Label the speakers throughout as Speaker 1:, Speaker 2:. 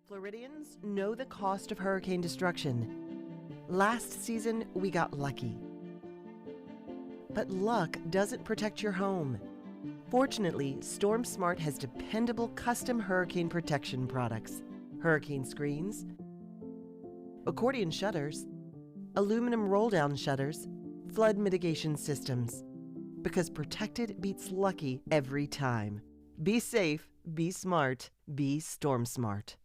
Speaker 1: Floridians know the cost of hurricane destruction. Last season, we got lucky. But luck doesn't protect your home. Fortunately, Storm Smart has dependable custom hurricane protection products. Hurricane screens, accordion shutters, aluminum roll-down shutters, flood mitigation systems. Because protected beats lucky every time. Be safe, be smart, be Storm Smart.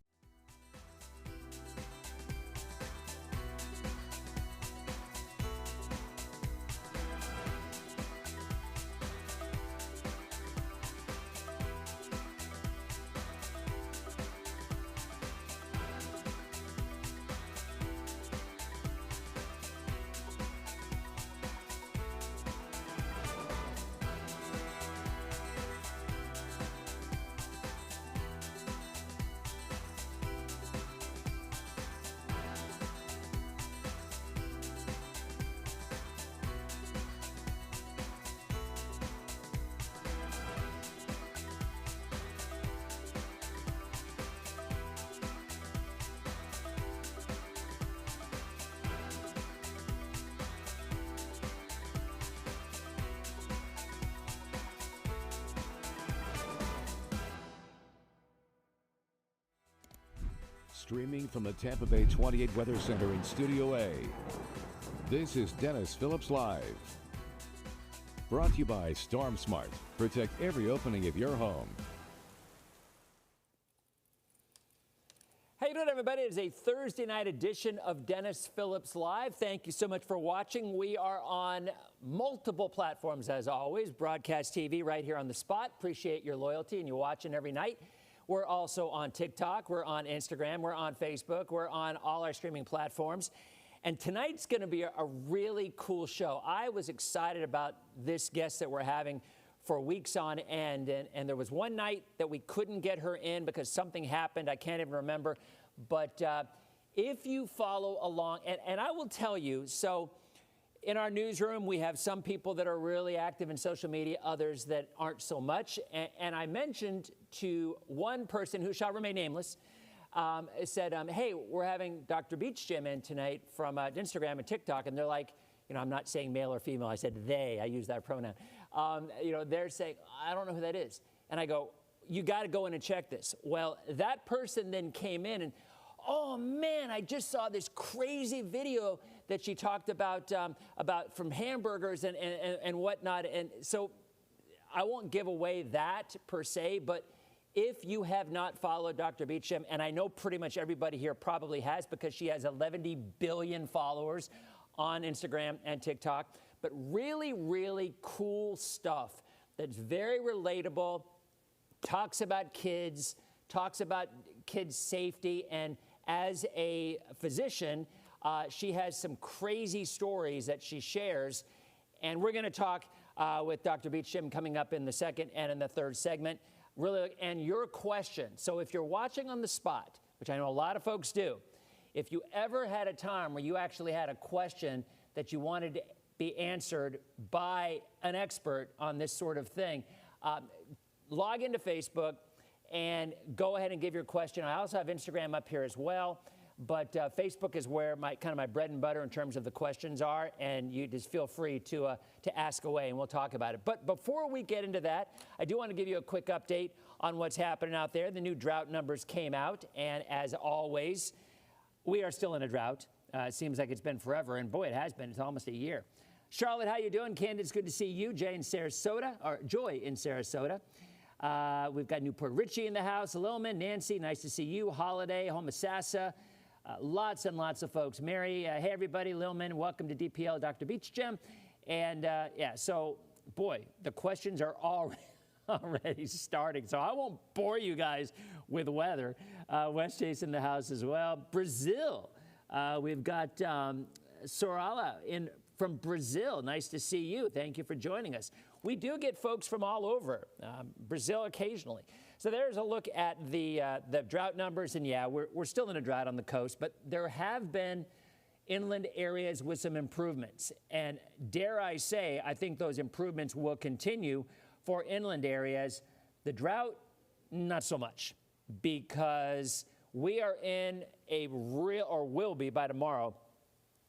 Speaker 2: Streaming from the Tampa Bay 28 Weather Center in Studio A, this is Dennis Phillips Live. Brought to you by Storm Smart. Protect every opening of your home.
Speaker 3: How you doing, everybody? It is a Thursday night edition of Dennis Phillips Live. Thank you so much for watching. We are on multiple platforms, as always. Broadcast TV right here on the spot. Appreciate your loyalty and you watching every night. We're also on TikTok, we're on Instagram, we're on Facebook, we're on all our streaming platforms. And tonight's going to be a really cool show. I was excited about this guest that we're having for weeks on end. And there was one night that we couldn't get her in because something happened. I can't even remember. But if you follow along, and I will tell you, so in our newsroom, we have some people that are really active in social media, others that aren't so much. And I mentioned to one person who shall remain nameless, said, hey, we're having Dr. Beachgem in tonight from Instagram and TikTok. And they're like, you know, I'm not saying male or female. I said they. I use that pronoun. You know, they're saying, I don't know who that is. And I go, you got to go in and check this. Well, that person then came in and, oh, man, I just saw this crazy video that she talked about from hamburgers and whatnot. And so I won't give away that per se, but if you have not followed Dr. Beachgem, and I know pretty much everybody here probably has because she has 11 billion followers on Instagram and TikTok, but really, really cool stuff that's very relatable, talks about kids safety, and as a physician, she has some crazy stories that she shares, and we're going to talk with Dr. Beachgem coming up in the second and in the third segment. Really, and your question. So if you're watching on the spot, which I know a lot of folks do, if you ever had a time where you actually had a question that you wanted to be answered by an expert on this sort of thing, log into Facebook and go ahead and give your question. I also have Instagram up here as well. But Facebook is where my bread and butter in terms of the questions are, and you just feel free to ask away, and we'll talk about it. But before we get into that, I do want to give you a quick update on what's happening out there. The new drought numbers came out, and as always, we are still in a drought. It seems like it's been forever, and boy, it has been. It's almost a year. Charlotte, how you doing? Candace, good to see you. Joy in Sarasota. We've got Newport Richie in the house. Lilman, Nancy, nice to see you. Holiday, Homosassa. Lots and lots of folks. Mary, hey, everybody. Lilman, welcome to DPL, Dr. Beachgem. And, yeah, so, boy, the questions are already starting. So I won't bore you guys with weather. West Chase in the house as well. Brazil. We've got Sorala from Brazil. Nice to see you. Thank you for joining us. We do get folks from all over, Brazil occasionally. So there's a look at the drought numbers, and yeah, we're still in a drought on the coast, but there have been inland areas with some improvements. And dare I say, I think those improvements will continue for inland areas. The drought, not so much, because we are in a real, or will be by tomorrow,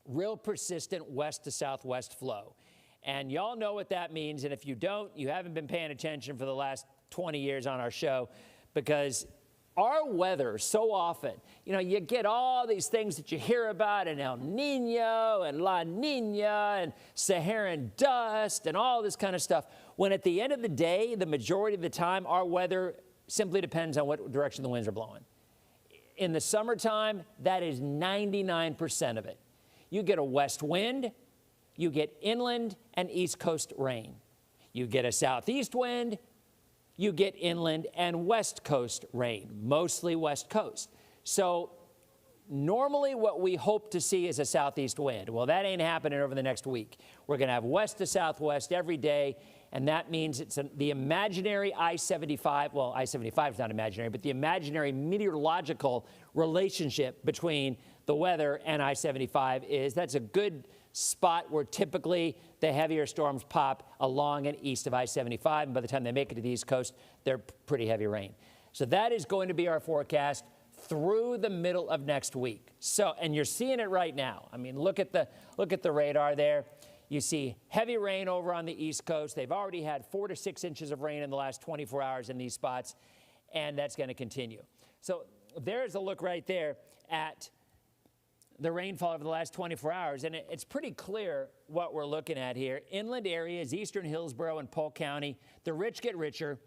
Speaker 3: real persistent west to southwest flow. And y'all know what that means. And if you don't, you haven't been paying attention for the last 20 years on our show, because our weather so often, you know, you get all these things that you hear about, and El Nino and La Nina and Saharan dust and all this kind of stuff, when at the end of the day, the majority of the time, our weather simply depends on what direction the winds are blowing. In the summertime, that is 99% of it. You get a west wind, you get inland and east coast rain. You get a southeast wind, you get inland and west coast rain, mostly west coast. So normally what we hope to see is a southeast wind. Well, that ain't happening over the next week. We're going to have west to southwest every day, and that means it's the imaginary I-75, well, I-75 is not imaginary, but the imaginary meteorological relationship between the weather and I-75 is that's a good spot where typically the heavier storms pop along and east of I-75, and by the time they make it to the East Coast, they're pretty heavy rain. So that is going to be our forecast through the middle of next week. So, and you're seeing it right now. I mean, look at the radar there. You see heavy rain over on the East Coast. They've already had 4 to 6 inches of rain in the last 24 hours in these spots, and that's going to continue. So there's a look right there at the rainfall over the last 24 hours, and it's pretty clear what we're looking at here. Inland areas, eastern Hillsborough and Polk County, the rich get richer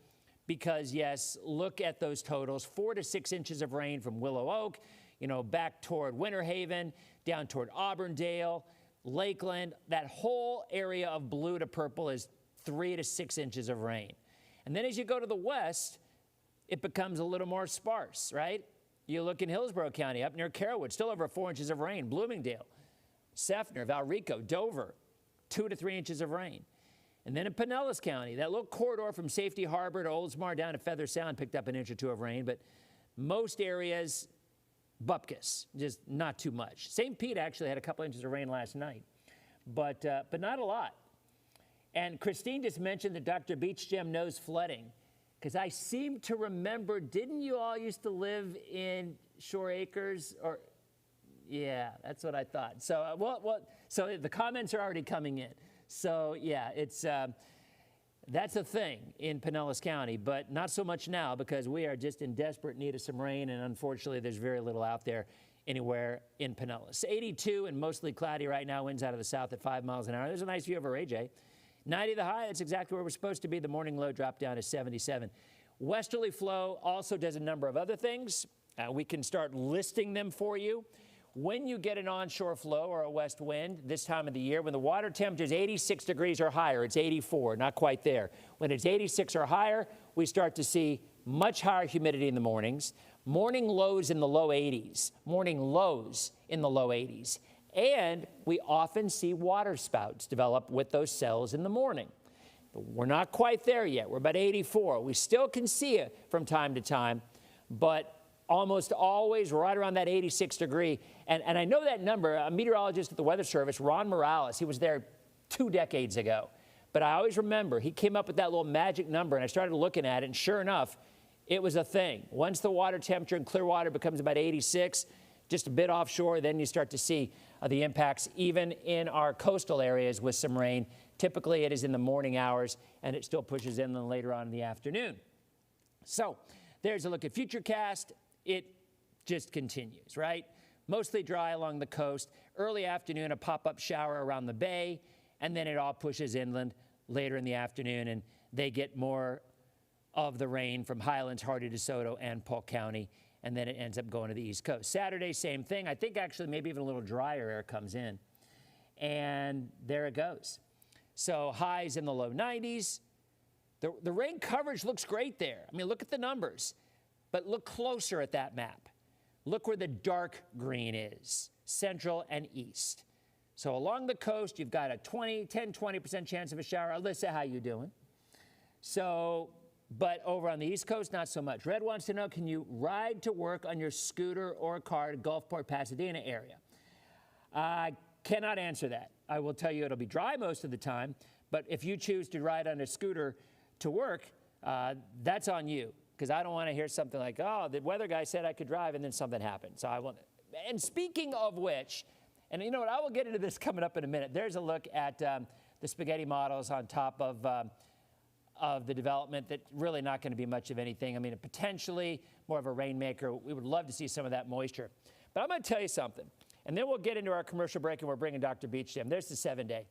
Speaker 3: because, yes, look at those totals. 4 to 6 inches of rain from Willow Oak, you know, back toward Winter Haven, down toward Auburndale, Lakeland. That whole area of blue to purple is 3 to 6 inches of rain. And then as you go to the west, it becomes a little more sparse, right? You look in Hillsborough County, up near Carrollwood, still over 4 inches of rain. Bloomingdale, Seffner, Valrico, Dover, 2 to 3 inches of rain. And then in Pinellas County, that little corridor from Safety Harbor to Oldsmar down to Feather Sound picked up 1 inch or 2 of rain, but most areas, bupkis, just not too much. St. Pete actually had a couple inches of rain last night, but not a lot. And Christine just mentioned that Dr. Beachgem knows flooding, because I seem to remember, didn't you all used to live in Shore Acres? Or, yeah, that's what I thought. So, so the comments are already coming in. So, yeah, it's that's a thing in Pinellas County, but not so much now because we are just in desperate need of some rain, and unfortunately, there's very little out there anywhere in Pinellas. 82 and mostly cloudy right now, winds out of the south at 5 miles an hour. There's a nice view over AJ. 90 the high, that's exactly where we're supposed to be. The morning low dropped down to 77. Westerly flow also does a number of other things. We can start listing them for you. When you get an onshore flow or a west wind this time of the year, when the water temperature is 86 degrees or higher, it's 84, not quite there. When it's 86 or higher, we start to see much higher humidity in the mornings. Morning lows in the low 80s. Morning lows in the low 80s. And we often see water spouts develop with those cells in the morning. But we're not quite there yet. We're about 84. We still can see it from time to time, but almost always right around that 86 degree. And I know that number, a meteorologist at the Weather Service, Ron Morales, he was there 2 decades ago. But I always remember he came up with that little magic number, and I started looking at it, and sure enough, it was a thing. Once the water temperature in clear water becomes about 86, just a bit offshore, then you start to see the impacts even in our coastal areas with some rain. Typically, it is in the morning hours, and it still pushes inland later on in the afternoon. So there's a look at Futurecast. It just continues, right? Mostly dry along the coast. Early afternoon, a pop-up shower around the bay, and then it all pushes inland later in the afternoon, and they get more of the rain from Highlands, Hardy, DeSoto, and Polk County, and then it ends up going to the East Coast. Saturday, same thing. I think actually maybe even a little drier air comes in, and there it goes. So highs in the low 90s. The rain coverage looks great there. I mean, look at the numbers, but look closer at that map. Look where the dark green is, central and east. So along the coast, you've got a 10-20% chance of a shower. Alyssa, how you doing? So, but over on the East Coast, not so much. Red wants to know, can you ride to work on your scooter or car to Gulfport, Pasadena area? I cannot answer that. I will tell you it'll be dry most of the time, but if you choose to ride on a scooter to work, that's on you. because I don't want to hear something like, oh, the weather guy said I could drive, and then something happened. So I want. And speaking of which, and you know what, I will get into this coming up in a minute. There's a look at the spaghetti models on top of the development that really not going to be much of anything. I mean, potentially more of a rainmaker. We would love to see some of that moisture. But I'm going to tell you something, and then we'll get into our commercial break, and we're bringing Dr. Beachgem. There's the 7-day.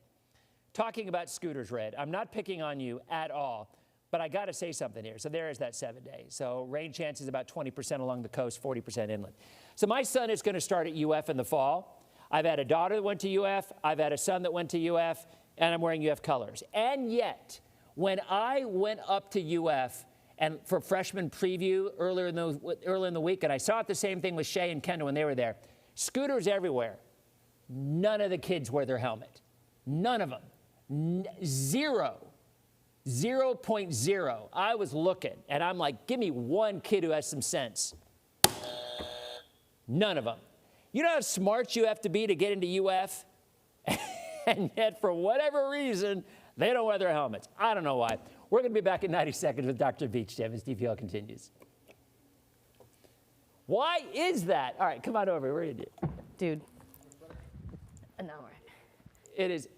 Speaker 3: Talking about scooters, Red. I'm not picking on you at all, but I got to say something here. So there is that 7-day. So rain chances about 20% along the coast, 40% inland. So my son is going to start at UF in the fall. I've had a daughter that went to UF. I've had a son that went to UF, and I'm wearing UF colors. And yet, when I went up to UF and for freshman preview earlier in the week, and I saw it the same thing with Shay and Kendall when they were there, scooters everywhere. None of the kids wear their helmet. None of them. Zero. 0.0. I was looking, and I'm like, give me one kid who has some sense. None of them. You know how smart you have to be to get into UF? And yet, for whatever reason, they don't wear their helmets. I don't know why. We're going to be back in 90 seconds with Dr. Beachgem as DPL continues. Why is that? All right, come on over. Where are you?
Speaker 4: Dude. No, right.
Speaker 3: It is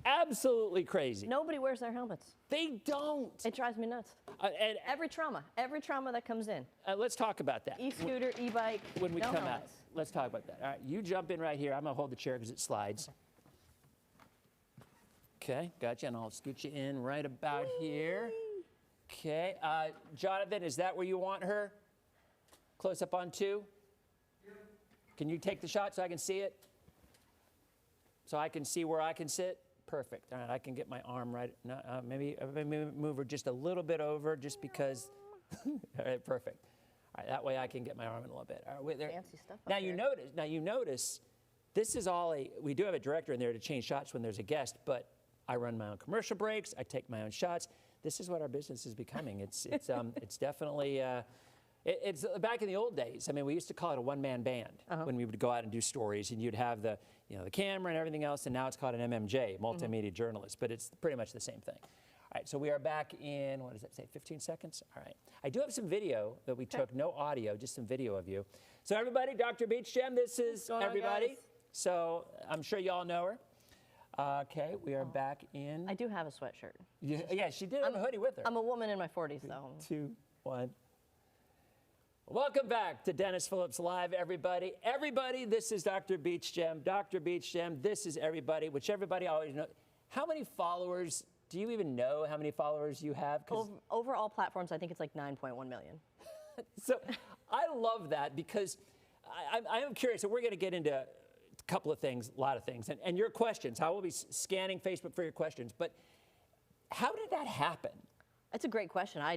Speaker 3: absolutely crazy.
Speaker 4: Nobody wears their helmets.
Speaker 3: They don't.
Speaker 4: It drives me nuts.
Speaker 3: And
Speaker 4: every trauma that comes in.
Speaker 3: Let's talk about that.
Speaker 4: E-scooter, e-bike,
Speaker 3: when we
Speaker 4: no
Speaker 3: come
Speaker 4: helmets.
Speaker 3: out. Let's talk about that. All right, you jump in right here. I'm going to hold the chair because it slides. Okay, gotcha, and I'll scoot you in right about here. Okay, Jonathan, is that where you want her? Close up on 2? Can you take the shot so I can see it? So I can see where I can sit? Perfect. All right, I can get my arm right. No, maybe move her just a little bit over just because. All right, perfect. All right, that way I can get my arm in a little bit. All right, wait there.
Speaker 4: Fancy stuff
Speaker 3: Now you notice, this is all we do have a director in there to change shots when there's a guest, but I run my own commercial breaks. I take my own shots. This is what our business is becoming. It's definitely, it's back in the old days. I mean, we used to call it a one-man band when we would go out and do stories, and you'd have the camera and everything else, and now it's called an MMJ, multimedia journalist, but it's pretty much the same thing. All right, so we are back in, what does that say, 15 seconds? All right. I do have some video that we took, no audio, just some video of you. So everybody, Dr. Beachgem, this is everybody. So I'm sure you all know her. Okay, we are back in.
Speaker 4: I do have a sweatshirt.
Speaker 3: Yeah, she did have a hoodie with her.
Speaker 4: I'm a woman in my 40s, though.
Speaker 3: 2, 1. Welcome back to Dennis Phillips Live, everybody. Everybody, this is Dr. Beachgem. Dr. Beachgem, this is everybody, which everybody always knows. How many followers, do you even know how many followers you have?
Speaker 4: Over all platforms, I think it's like 9.1 million.
Speaker 3: So I love that because I am curious, so we're going to get into a couple of things, a lot of things, and your questions. I will be scanning Facebook for your questions, but how did that happen?
Speaker 4: That's a great question. I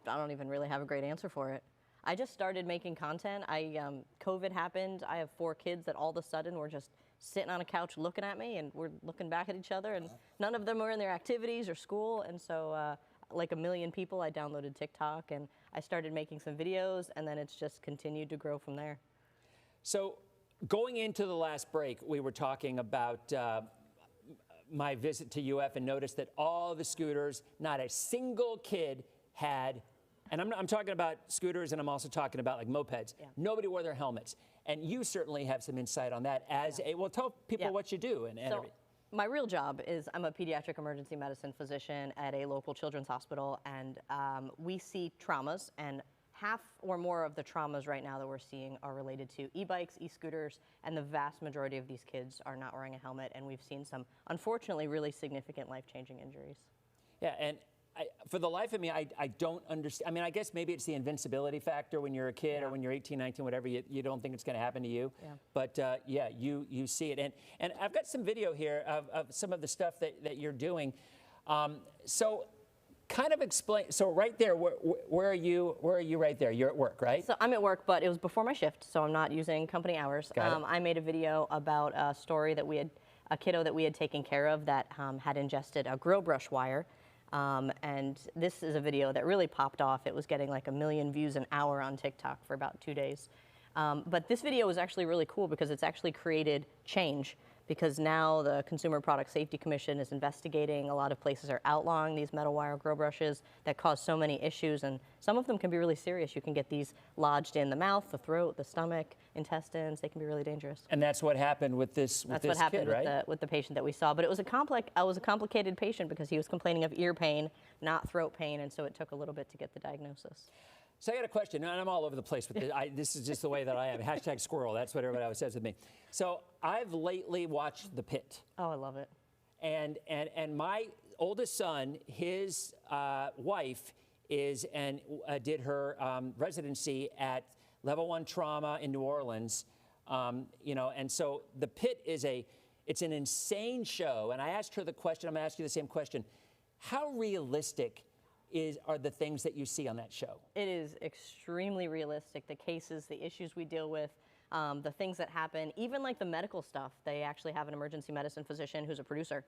Speaker 4: don't even really have a great answer for it. I just started making content. COVID happened. I have 4 kids that all of a sudden were just sitting on a couch looking at me, and we're looking back at each other, and none of them were in their activities or school, and so like 1 million people, I downloaded TikTok, and I started making some videos, and then it's just continued to grow from there.
Speaker 3: So going into the last break, we were talking about my visit to UF and noticed that all the scooters, not a single kid had, and I'm talking about scooters, and I'm also talking about like mopeds. Yeah. Nobody wore their helmets. And you certainly have some insight on that as well, tell people what you do.
Speaker 4: My real job is I'm a pediatric emergency medicine physician at a local children's hospital, and we see traumas, and half or more of the traumas right now that we're seeing are related to e-bikes, e-scooters, and the vast majority of these kids are not wearing a helmet, and we've seen some, unfortunately, really significant life-changing injuries.
Speaker 3: Yeah, and for the life of me, I don't understand. I mean, I guess maybe it's the invincibility factor when you're a kid or when you're 18, 19, whatever, you don't think it's going to happen to you. Yeah. But yeah, you see it. And I've got some video here of some of the stuff that you're doing. So kind of explain, so right there, where are you right there? You're at work, right?
Speaker 4: So I'm at work, but it was before my shift, so I'm not using company hours. I made a video about a story that we had, a kiddo that we had taken care of that had ingested a grill brush wire. And this is a video that really popped off. It was getting like 1 million views an hour on TikTok for about 2 days. But this video was actually really cool because it's actually created change, because now the Consumer Product Safety Commission is investigating. A lot of places are outlawing these metal wire grow brushes that cause so many issues, and some of them can be really serious. You can get these lodged in the mouth, the throat, the stomach, intestines. They can be really dangerous.
Speaker 3: And that's what happened with this
Speaker 4: That's
Speaker 3: this
Speaker 4: what happened
Speaker 3: kid, right?
Speaker 4: with the patient that we saw. But it was a complicated patient because he was complaining of ear pain, not throat pain, and so it took a little bit to get the diagnosis.
Speaker 3: So I got a question, and I'm all over the place with this. This is just the way that I am. Hashtag squirrel, that's what everybody always says with me. So I've lately watched The Pit.
Speaker 4: Oh, I love it.
Speaker 3: And my oldest son, his wife did her residency at Level 1 Trauma in New Orleans. And so The Pit it's an insane show. And I asked her the question, I'm gonna ask you the same question. How realistic are the things that you see on that show? It
Speaker 4: is extremely realistic. The cases, the issues we deal with, the things that happen, even like the medical stuff. They actually have an emergency medicine physician who's a producer.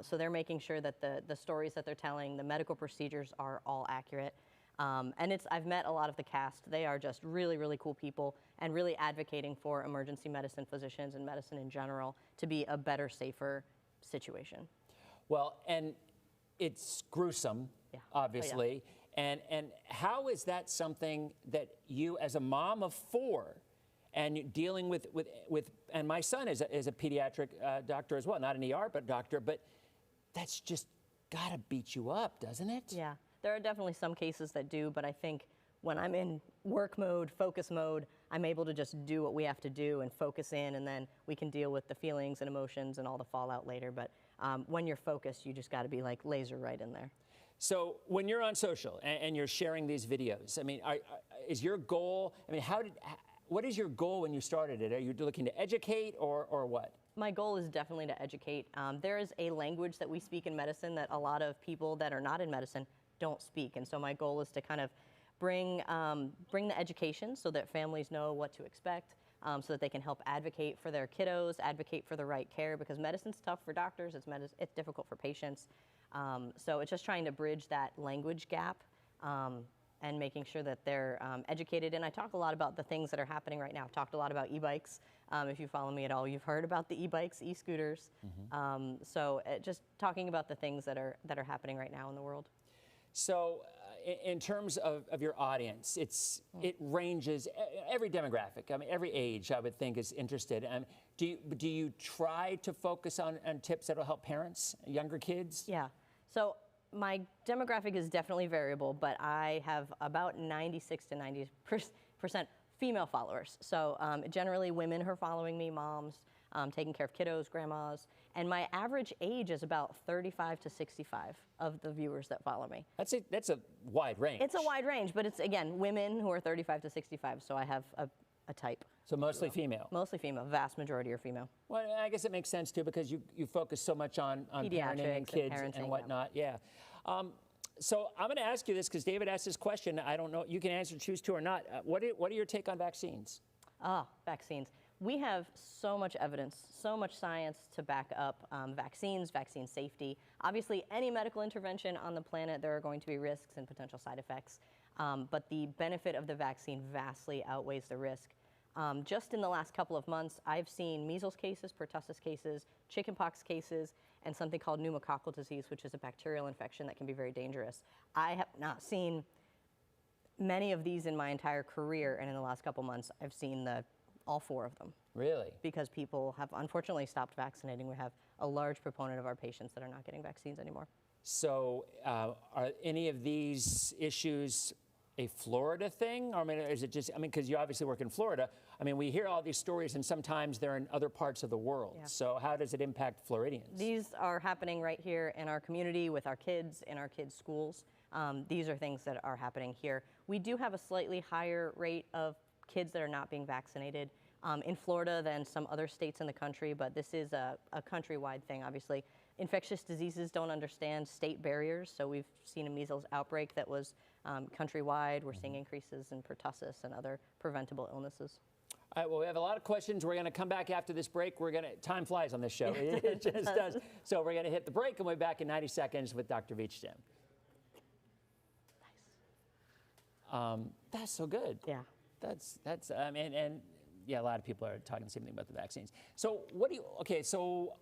Speaker 4: So they're making sure that the stories that they're telling, the medical procedures are all accurate. And I've met a lot of the cast. They are just really, really cool people and really advocating for emergency medicine physicians and medicine in general to be a better, safer situation.
Speaker 3: Well, and it's gruesome, obviously.
Speaker 4: Oh, yeah.
Speaker 3: And how is that something that you, as a mom of 4, and dealing with and my son is a pediatric doctor as well, not an ER, but doctor, but that's just gotta beat you up, doesn't it?
Speaker 4: Yeah, there are definitely some cases that do, but I think when I'm in work mode, focus mode, I'm able to just do what we have to do and focus in, and then we can deal with the feelings and emotions and all the fallout later. But when you're focused, you just gotta be like laser right in there.
Speaker 3: So when you're on social and you're sharing these videos, I mean, is your goal, I mean, what is your goal when you started it? Are you looking to educate or what?
Speaker 4: My goal is definitely to educate. There is a language that we speak in medicine that a lot of people that are not in medicine don't speak. And so my goal is to kind of bring the education so that families know what to expect, so that they can help advocate for their kiddos, advocate for the right care, because medicine's tough for doctors, it's difficult for patients. So it's just trying to bridge that language gap and making sure that they're educated. And I talk a lot about the things that are happening right now. I've talked a lot about e-bikes. If you follow me at all, you've heard about the e-bikes, e-scooters. So just talking about the things that are happening right now in the world.
Speaker 3: So in terms of your audience, it ranges every demographic. I mean, every age, I would think, is interested. Do you try to focus on tips that will help parents, younger kids?
Speaker 4: Yeah. So my demographic is definitely variable, but I have about 96 to 90% female followers. So generally women who are following me, moms, taking care of kiddos, grandmas, and my average age is about 35 to 65 of the viewers that follow me.
Speaker 3: That's a wide range.
Speaker 4: It's a wide range, but it's, again, women who are 35 to 65, so I have a type.
Speaker 3: So mostly female?
Speaker 4: Mostly female. Vast majority are female.
Speaker 3: Well, I guess it makes sense, too, because you focus so much on parenting and kids and whatnot. Yeah. So I'm going to ask you this because David asked this question. I don't know. You can answer, choose to or not. What are your take on vaccines?
Speaker 4: Vaccines. We have so much evidence, so much science to back up vaccines, vaccine safety. Obviously, any medical intervention on the planet, there are going to be risks and potential side effects. But the benefit of the vaccine vastly outweighs the risk. Just in the last couple of months, I've seen measles cases, pertussis cases, chickenpox cases, and something called pneumococcal disease, which is a bacterial infection that can be very dangerous. I have not seen many of these in my entire career, and in the last couple months, I've seen all 4 of them.
Speaker 3: Really?
Speaker 4: Because people have unfortunately stopped vaccinating. We have a large proponent of our patients that are not getting vaccines anymore.
Speaker 3: So are any of these issues a Florida thing? Or, I mean, is it just, I mean, because you obviously work in Florida. I mean, we hear all these stories and sometimes they're in other parts of the world. Yeah. So how does it impact Floridians?
Speaker 4: These are happening right here in our community with our kids, in our kids' schools. These are things that are happening here. We do have a slightly higher rate of kids that are not being vaccinated in Florida than some other states in the country, but this is a countrywide thing, obviously. Infectious diseases don't understand state barriers, so we've seen a measles outbreak that was countrywide. We're seeing increases in pertussis and other preventable illnesses.
Speaker 3: All right, well, we have a lot of questions. We're going to come back after this break. Time flies on this show. It just does. So we're going to hit the break, and we'll be back in 90 seconds with Dr. Beachgem.
Speaker 4: Nice.
Speaker 3: That's so good.
Speaker 4: Yeah.
Speaker 3: That's I mean, and yeah, a lot of people are talking the same thing about the vaccines. So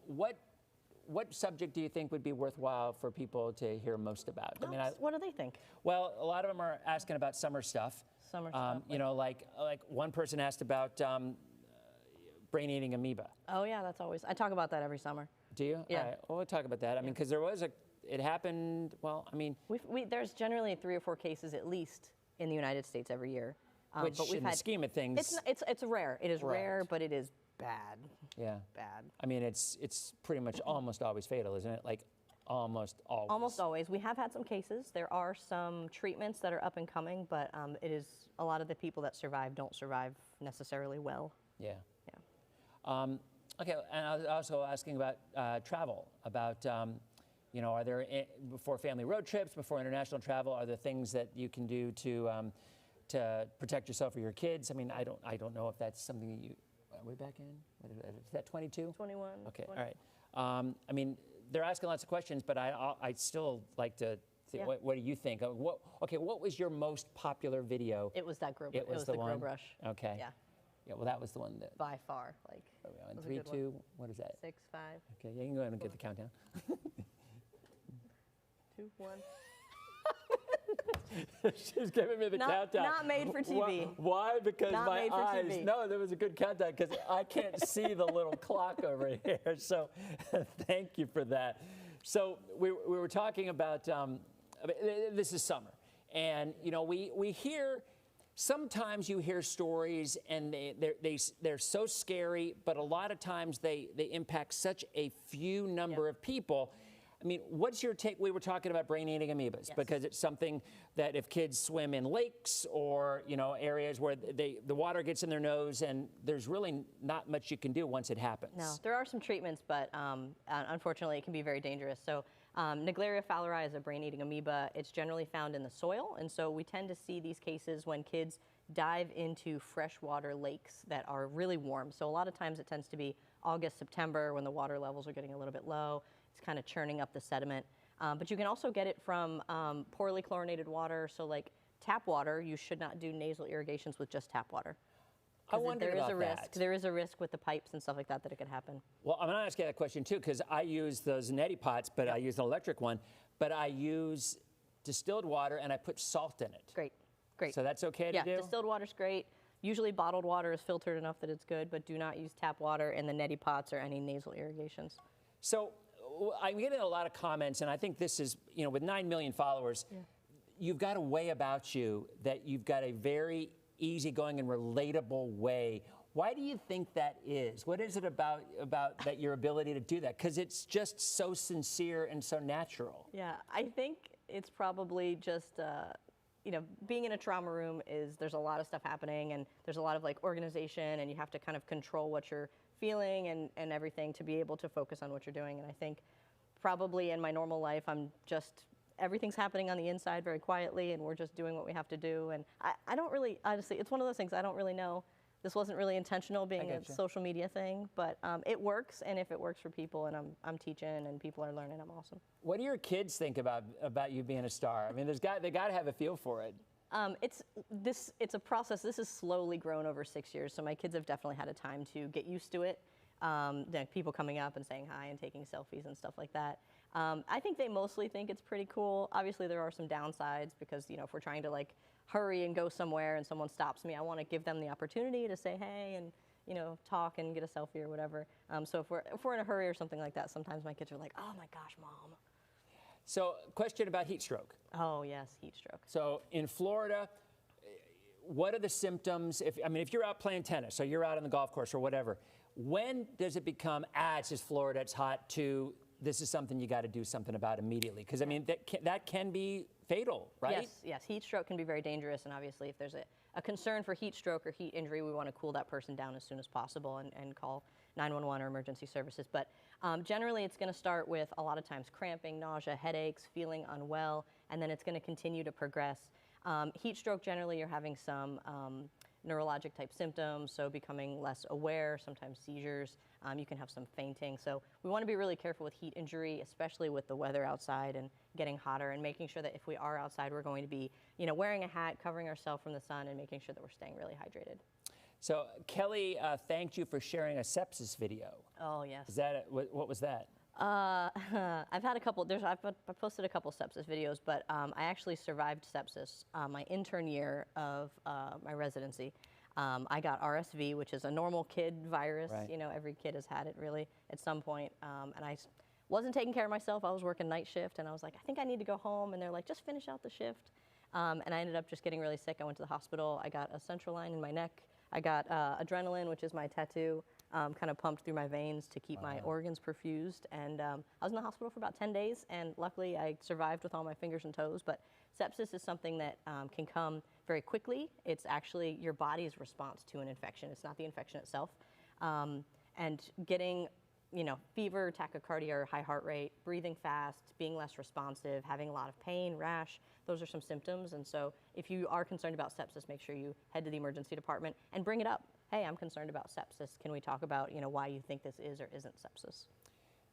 Speaker 3: what subject do you think would be worthwhile for people to hear most about? I mean,
Speaker 4: What do they think?
Speaker 3: well, a lot of them are asking about summer stuff.
Speaker 4: Summer stuff.
Speaker 3: You know, like one person asked about brain-eating amoeba.
Speaker 4: Oh yeah, that's always. I talk about that every summer.
Speaker 3: Do you?
Speaker 4: Yeah.
Speaker 3: All right, well, we'll talk about that. I mean, because it happened. Well, I mean,
Speaker 4: There's generally 3 or 4 cases at least in the United States every year.
Speaker 3: which
Speaker 4: but we've
Speaker 3: in the
Speaker 4: had,
Speaker 3: scheme of things,
Speaker 4: it's rare. It is
Speaker 3: Right.
Speaker 4: rare, but it is bad.
Speaker 3: yeah.
Speaker 4: Bad.
Speaker 3: I mean, it's pretty much almost always fatal, isn't it? Like almost always.
Speaker 4: Almost always. We have had some cases. There are some treatments that are up and coming, but it is a lot of the people that survive don't survive necessarily well.
Speaker 3: Yeah.
Speaker 4: Yeah.
Speaker 3: Okay, and I was also asking about travel, about, you know, are there, before family road trips, before international travel, are there things that you can do to protect yourself or your kids? I mean, I don't know if that's something that you, are we back in? What is that 22?
Speaker 4: 21.
Speaker 3: Okay,
Speaker 4: 20.
Speaker 3: all right. I mean, they're asking lots of questions, but I'd still like to think,
Speaker 4: Yeah.
Speaker 3: what do you think? What was your most popular video?
Speaker 4: It was that grow.
Speaker 3: It was the
Speaker 4: the grow
Speaker 3: one?
Speaker 4: brush.
Speaker 3: Okay.
Speaker 4: Yeah.
Speaker 3: Yeah, well, that was the one that,
Speaker 4: By far, like.
Speaker 3: are we on?
Speaker 4: was a
Speaker 3: 3,
Speaker 4: good one.
Speaker 3: 2, what is that?
Speaker 4: 6, 5,
Speaker 3: Okay, yeah, you can go ahead and get the countdown.
Speaker 4: 2, 1.
Speaker 3: She's giving me the countdown.
Speaker 4: Not made for TV.
Speaker 3: Why? Because
Speaker 4: Not
Speaker 3: my
Speaker 4: made for
Speaker 3: eyes.
Speaker 4: TV.
Speaker 3: No, there was a good countdown because I can't see the little clock over here. So, thank you for that. So we were talking about this is summer, and you know we hear. Sometimes you hear stories and they're so scary, but a lot of times they impact such a few number of people. I mean, what's your take? We were talking about brain-eating amoebas because it's something that if kids swim in lakes or areas where the water gets in their nose and there's really not much you can do once it happens.
Speaker 4: No, there are some treatments, but unfortunately it can be very dangerous. So Naegleria fowleri is a brain-eating amoeba. It's generally found in the soil, and so we tend to see these cases when kids dive into freshwater lakes that are really warm. So a lot of times it tends to be August, September when the water levels are getting a little bit low. It's kind of churning up the sediment. But you can also get it from poorly chlorinated water. So like tap water, you should not do nasal irrigations with just tap water.
Speaker 3: I wonder about
Speaker 4: that. There is a risk with the pipes and stuff like that it could happen.
Speaker 3: Well, I'm going to ask you that question too, because I use those neti pots, but I use an electric one. But I use distilled water and I put salt in it.
Speaker 4: Great, great.
Speaker 3: So that's okay to do?
Speaker 4: Yeah, distilled water's great. Usually bottled water is filtered enough that it's good, but do not use tap water in the neti pots or any nasal irrigations.
Speaker 3: So I'm getting a lot of comments, and I think this is, with 9 million followers, you've got a way about you that you've got a very easygoing and relatable way. Why do you think that is? What is it about that your ability to do that? Because it's just so sincere and so natural.
Speaker 4: Yeah, I think it's probably just, being in a trauma room there's a lot of stuff happening and there's a lot of organization and you have to kind of control what you're feeling and everything to be able to focus on what you're doing. And I think probably in my normal life, everything's happening on the inside very quietly and we're just doing what we have to do. And I don't really, honestly, it's one of those things I don't really know. This wasn't really intentional being a social media thing, but it works. And if it works for people and I'm teaching and people are learning, I'm awesome.
Speaker 3: What do your kids think about you being a star? I mean, they got to have a feel for it.
Speaker 4: It's a process. This has slowly grown over 6 years, so my kids have definitely had a time to get used to it. People coming up and saying hi and taking selfies and stuff like that. I think they mostly think it's pretty cool. Obviously, there are some downsides because if we're trying to hurry and go somewhere and someone stops me, I want to give them the opportunity to say hey and talk and get a selfie or whatever. So if we're in a hurry or something like that, sometimes my kids are like, oh my gosh, Mom.
Speaker 3: So, question about heat stroke.
Speaker 4: Oh yes, heat stroke.
Speaker 3: So in Florida, what are the symptoms? If you're out playing tennis or you're out on the golf course or whatever, when does it become it's just Florida, it's hot, to this is something you got to do something about immediately? Because that can be fatal, right?
Speaker 4: Yes. Heat stroke can be very dangerous, and obviously, if there's a concern for heat stroke or heat injury, we want to cool that person down as soon as possible and call 911 or emergency services. But generally, it's going to start with a lot of times cramping, nausea, headaches, feeling unwell, and then it's going to continue to progress. Heat stroke, generally, you're having some neurologic type symptoms, so becoming less aware, sometimes seizures. You can have some fainting. So we want to be really careful with heat injury, especially with the weather outside and getting hotter, and making sure that if we are outside, we're going to be, wearing a hat, covering ourselves from the sun, and making sure that we're staying really hydrated.
Speaker 3: So Kelly thanked you for sharing a sepsis video.
Speaker 4: Oh, yes.
Speaker 3: Is that what was that?
Speaker 4: I've had a couple. I've posted a couple sepsis videos, but I actually survived sepsis my intern year of my residency. I got RSV, which is a normal kid virus.
Speaker 3: Right.
Speaker 4: You know, every kid has had it really at some point. And I wasn't taking care of myself. I was working night shift, and I was like, I think I need to go home. And they're like, just finish out the shift. And I ended up just getting really sick. I went to the hospital. I got a central line in my neck. I got adrenaline, which is my tattoo, kind of pumped through my veins to keep my organs perfused. And I was in the hospital for about 10 days, and luckily I survived with all my fingers and toes. But sepsis is something that can come very quickly. It's actually your body's response to an infection. It's not the infection itself. And getting, you know, fever, tachycardia, or high heart rate, breathing fast, being less responsive, having a lot of pain, rash, those are some symptoms. And so if you are concerned about sepsis, make sure you head to the emergency department and bring it up. Hey, I'm concerned about sepsis. Can we talk about, you know, why you think this is or isn't sepsis?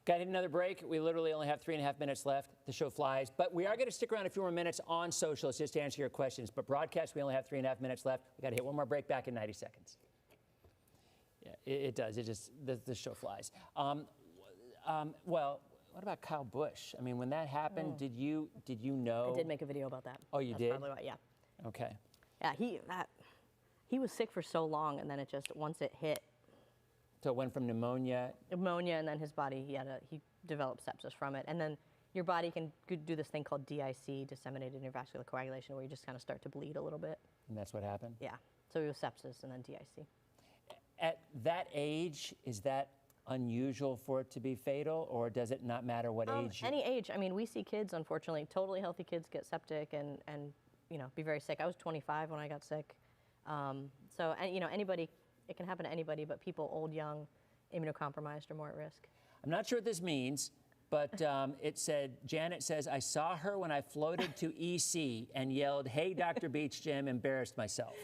Speaker 3: Got to hit another break. We literally only have 3.5 minutes left. The show flies. But we are going to stick around a few more minutes on socials just to answer your questions. But broadcast, we only have 3.5 minutes left. We got to hit one more break, back in 90 seconds. Yeah, it does. It just, the show flies. Well, what about Kyle Busch? I mean, when that happened, did you know?
Speaker 4: I did make a video about that.
Speaker 3: Oh, you
Speaker 4: That's
Speaker 3: did?
Speaker 4: Probably why, yeah.
Speaker 3: Okay.
Speaker 4: Yeah, he was sick for so long, and then it just, once it hit,
Speaker 3: So it went from pneumonia.
Speaker 4: and then his body, he developed sepsis from it. And then your body can do this thing called DIC, disseminated intravascular coagulation, where you just kind of start to bleed a little bit.
Speaker 3: And that's what happened?
Speaker 4: Yeah. So it was sepsis and then DIC.
Speaker 3: At that age, is that unusual for it to be fatal, or does it not matter what age?
Speaker 4: Any age. I mean, we see kids, unfortunately, totally healthy kids get septic and you know, be very sick. I was 25 when I got sick. So, and, you know, anybody, it can happen to anybody, but people old, young, immunocompromised are more at risk.
Speaker 3: I'm not sure what this means, but it said, Janet says, I saw her when I floated to EC and yelled, hey, Dr. Beachgem, embarrassed myself.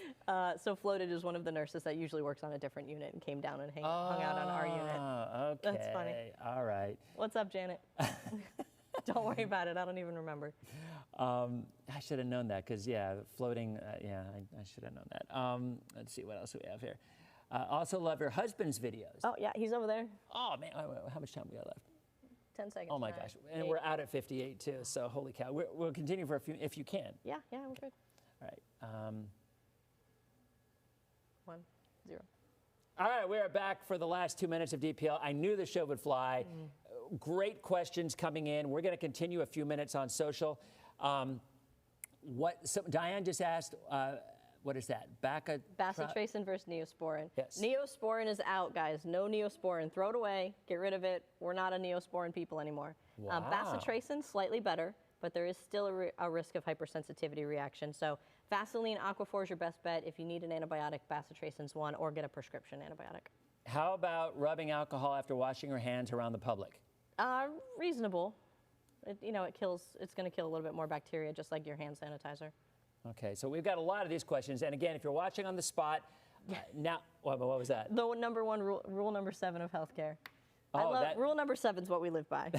Speaker 4: So floated is one of the nurses that usually works on a different unit and came down and hung out on our unit.
Speaker 3: Okay.
Speaker 4: That's funny.
Speaker 3: All right.
Speaker 4: What's up, Janet? Don't worry about it. I don't even remember.
Speaker 3: I should have known that because, yeah, floating, yeah, I should have known that. Let's see, what else do we have here? Also love your husband's videos.
Speaker 4: Oh, yeah, he's over there.
Speaker 3: Oh, man, how much time we got left?
Speaker 4: 10 seconds.
Speaker 3: Oh, my gosh. And we're out at 58, too, so holy cow. We'll continue for a few, if you can.
Speaker 4: Yeah, we're good.
Speaker 3: All right.
Speaker 4: 1, 0.
Speaker 3: All right, we are back for the last 2 minutes of DPL. I knew the show would fly. Great questions coming in. We're going to continue a few minutes on social. So Diane just asked, what is that?
Speaker 4: Bacitracin versus Neosporin.
Speaker 3: Yes.
Speaker 4: Neosporin is out, guys. No Neosporin. Throw it away. Get rid of it. We're not a Neosporin people anymore.
Speaker 3: Wow.
Speaker 4: Bacitracin, slightly better, but there is still a risk of hypersensitivity reaction. So Vaseline Aquaphor is your best bet. If you need an antibiotic, Bacitracin's one, or get a prescription antibiotic.
Speaker 3: How about rubbing alcohol after washing your hands around the public?
Speaker 4: Reasonable. You know, it's going to kill a little bit more bacteria, just like your hand sanitizer.
Speaker 3: Okay, so we've got a lot of these questions. And again, if you're watching on the spot, now, what was that?
Speaker 4: The number one rule number 7 of healthcare. Rule number 7 is what we live by.